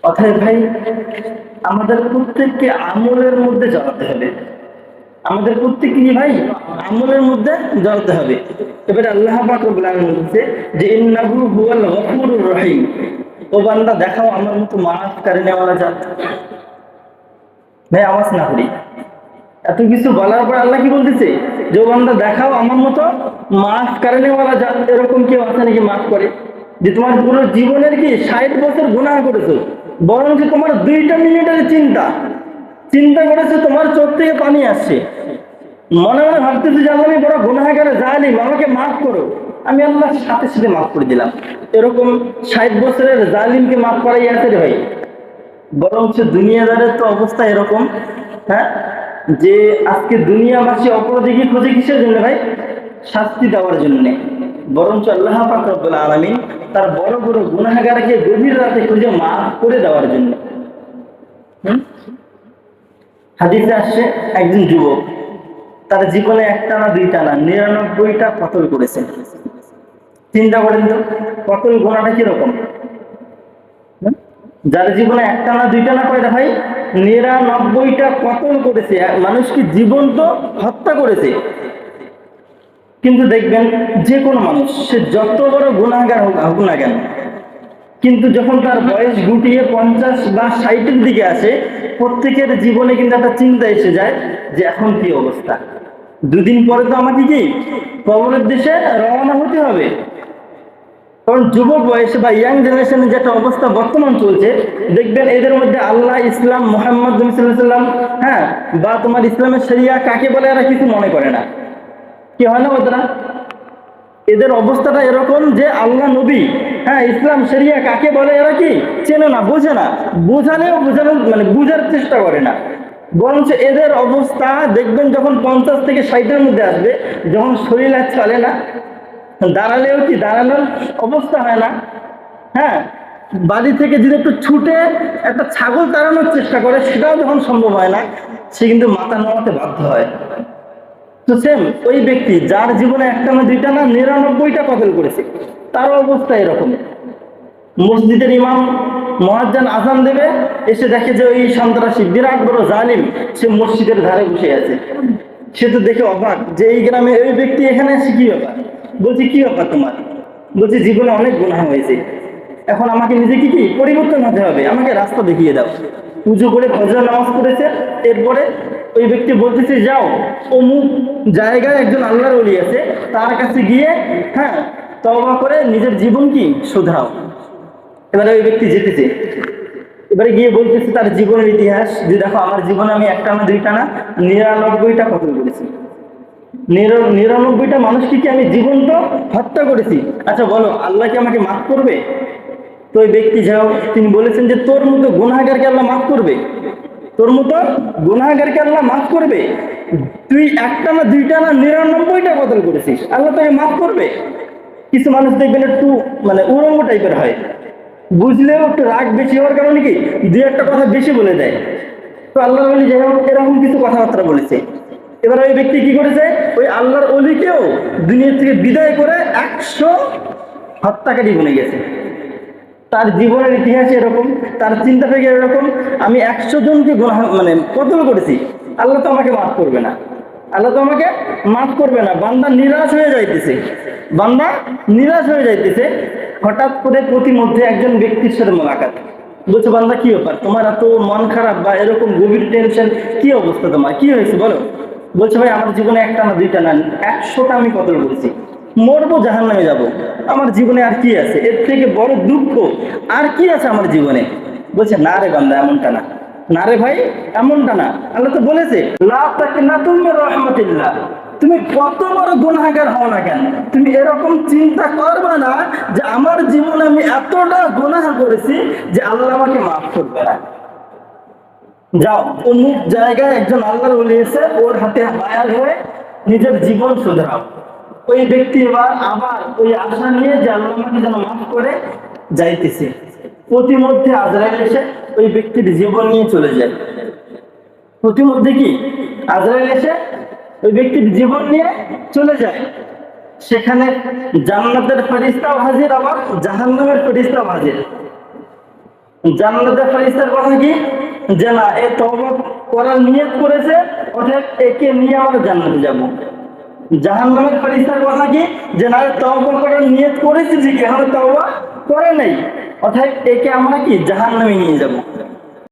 অতএব ভাই আমাদের প্রত্যেককে আমলের মধ্যে জড়াতে হবে। আমাদের প্রত্যেককে কি ভাই আমলের মধ্যে জড়াতে হবে। এবারে আল্লাহ পাক রব্বুল আলামিন বলছে যে ইন্নাহু হুয়াল গফুরুর রহিম, ও বান্দা দেখাও আমার মতো মাফ করে নেওয়ালা জাত। ভাই আওয়াজ না করি, এত কিছু বলার পর আল্লাহ কি বলতেছে যে ও বান্দা দেখাও আমার মতো মাফ করে নেওয়ালা জাত। এরকম কেউ আছে নাকি মাফ করে? যে তোমার পুরো জীবনের কি 60 বছর গুনাহ করেছো, বরং যে তোমার 2টা মিনিটের চিন্তা চিন্তা করেছে তোমার চোখ থেকে পানি আসছে, মনে মনে ভাবতেছে যে আমি বড় গুনাহগার জালিম, আমাকে মাফ করো, আমি আল্লাহর সাথে সাথে মাফ করে দিলাম। এরকম 60 বছরের জালিমকে মাফ করাই আছে রে ভাই। বরং দুনিয়াদারের তো অবস্থা এরকম, হ্যাঁ, যে আজকে দুনিয়াবাসী অপরাধীকে খোঁজে কিসের জন্য ভাই? শাস্তি দেওয়ার জন্য। বরঞ্চ আল্লাহ পাক রব্বুল আলামিন তার বড় বড় গুনাহগারকে গভীর রাতে খুঁজে মাফ করে দেওয়ার জন্য। হাদিসে আসছে একজন যুবক তার জীবনে একটা না দুইটা না 99টা কতল করেছে। চিন্তা করেন তো কতল গোনাটা কিরকম। যার জীবনে একটা না দুইটা না কয়টা ভাই 99টা কতল করেছে, মানুষকে জীবন্ত হত্যা করেছে। কিন্তু দেখবেন যে কোনো মানুষ সে যত বড় গুনাহগার হোক না কেন, কিন্তু যখন তার বয়স গুটিয়ে 50 বা 60-এর দিকে আসে, প্রত্যেকের জীবনে কিন্তু একটা চিন্তা এসে যায় যে এখন কি অবস্থা, দুদিন পরে তো আমাকে কি কবরের দেশে রওনা হতে হবে। কারণ যুবক বয়সে বা ইয়াং জেনারেশনের যেটা অবস্থা বর্তমান চলছে, দেখবেন এদের মধ্যে আল্লাহ, ইসলাম, মুহাম্মদ সাল্লাল্লাহু আলাইহি ওয়াসাল্লাম, হ্যাঁ, বা তোমার ইসলামের শরিয়া কাকে বলে এরা কিছু মনে করে না। কি হয় না ওরা? এদের অবস্থাটা এরকম যে আল্লাহ, নবী, হ্যাঁ, ইসলাম শরিয়া কাকে বলে এরা কি চেনে না, বোঝে না, বোঝালেও বোঝানোর মানে বুঝার চেষ্টা করে না। বরঞ্চ এদের অবস্থা দেখবেন যখন 50 থেকে 60-এর মধ্যে আসবে, যখন শরীর আর চলে না, দাঁড়ালেও কি দাঁড়ানোর অবস্থা হয় না, হ্যাঁ, বাড়ি থেকে যদি একটু ছুটে একটা ছাগল তাড়ানোর চেষ্টা করে সেটাও যখন সম্ভব হয় না, সে কিন্তু মাথা নামাতে বাধ্য হয়। তো সেম ওই ব্যক্তি যার জীবনে একটা না দুইটা না 99টা কতল করেছে, তার অবস্থা এরকম। মসজিদের ইমাম মুয়াজ্জিন আযান দেবে, এসে দেখে যে ওই সন্ত্রাসী বিরাট বড় জালিম সে মসজিদের ধারে বসে আছে। সে তো দেখে অবাক যে এই গ্রামে ওই ব্যক্তি এখানে এসে কি ব্যাপার। বলছি কি ব্যাপার তোমার? বলছি জীবনে অনেক গুনাহ হয়েছে, এখন আমাকে নিজেকে কি পরিবর্তন হতে হবে, আমাকে রাস্তা দেখিয়ে দাও। পুজো করে ফজর নামাজ পড়েছে, এরপরে ওই ব্যক্তি বলতেছে যাও অমুক জায়গায় একজন আল্লাহর ওলি আছে, তার কাছে গিয়ে, হ্যাঁ, তওবা করে নিজের জীবন কি শুধরাও। এবারে ওই ব্যক্তি যেতেছে, এবারে গিয়ে বলতেছে তার জীবনের ইতিহাস, যে দেখো আমার জীবনে আমি একটা না দুইটা না 99টা কতল করেছি, 99টা মানুষকে কি আমি জীবন্ত হত্যা করেছি। আচ্ছা বলো আল্লাহ কি আমাকে মাফ করবে? তো ওই ব্যক্তি যাও, তিনি বলেছেন যে তোর মতো গুনাহগারকে আল্লাহ মাফ করবে, তোর মতো গুনাহগারকে আল্লাহ মাফ করবে? তুই একটা না দুইটা না 99টা কতল করেছিস, আল্লাহ তোকে মাফ করবে? কিছু মানুষ দেখবেন একটু মানে উড়ঙ্গ টাইপের হয়, বুঝলেও একটু রাগ বেশি হওয়ার কারণে কি দুই একটা কথা বেশি বলে দেয়। তো আল্লাহর ওলি যাই হোক এরকম কিছু কথাবার্তা বলেছে। এবার ওই ব্যক্তি কি করেছে, ওই আল্লাহর ওলিকেও দুনিয়া থেকে বিদায় করে 100 হত্যাকারী বনে গেছে। তার জীবনের ইতিহাস এরকম, তার চিন্তা থেকে এরকম, আমি 100 জনকে মানে কতল করেছি, আল্লাহ তো আমাকে মাফ করবে না, আল্লাহ তো আমাকে মাফ করবে না। বান্দা নিরাশ হয়ে যাইতেছে, বান্দা নিরাশ হয়ে যাইতেছে। হঠাৎ করে প্রতিমধ্যে একজন ব্যক্তির সাথে মোলাকাত, বলছে বান্দা কি ব্যাপার, তোমার এত মন খারাপ বা এরকম গভীর টেনশন, কি অবস্থা, তোমার কি হয়েছে বলো? বলছে ভাই আমার জীবনে একটা না দুইটা না 100টা আমি কতল করেছি, মরবো, জাহান্নামে যাব, আমার জীবনে আর কি আছে, এর থেকে বড় দুঃখ আর কি আছে আমার জীবনে? বলছে না রে বান্দা এমনটা না, না রে ভাই এমনটা না। আল্লাহ তো বলেছে লা তাকনাতু মির রাহমাতিল্লাহ, তুমি কত বড় গুনাহগার হও না কেন, তুমি এরকম চিন্তা করবে না যে আমার জীবনে আমি এতটা গুনাহ করেছি যে আল্লাহ আমাকে মাফ করবে না। যাও অমুক জায়গায় একজন আল্লাহর ওলি এসে ওর হাতে বায়াত হয়ে নিজের জীবন শুধরাও। ওই ব্যক্তি এবার আবার ওই আশা নিয়ে যে আল্লাহ আমাকে যেন মাফ করে যাইতেছে, প্রতিমধ্যে আজরাইল এসে ওই ব্যক্তির জীবন নিয়ে চলে যায়। প্রতিমধ্যে কি আজরাইল এসে ওই ব্যক্তির জীবন নিয়ে চলে যায়। সেখানে জান্নাতের ফেরেশতাও হাজির, আবার জাহান্নামের ফেরেশতাও হাজির। জান্নাতের ফেরেশতার কথা কি, যে না এ তওবা করার নিয়ত করেছে, অতএব একে নিয়ে আমরা জান্নাতে যাব। জাহান্নামের ফেরেশতার কথা কি, যে না তওবা করার নিয়ত করেছে ঠিকই, এখন তওবা করে নাই, অতএব একে আমরা কি জাহান্নামে নিয়ে যাব।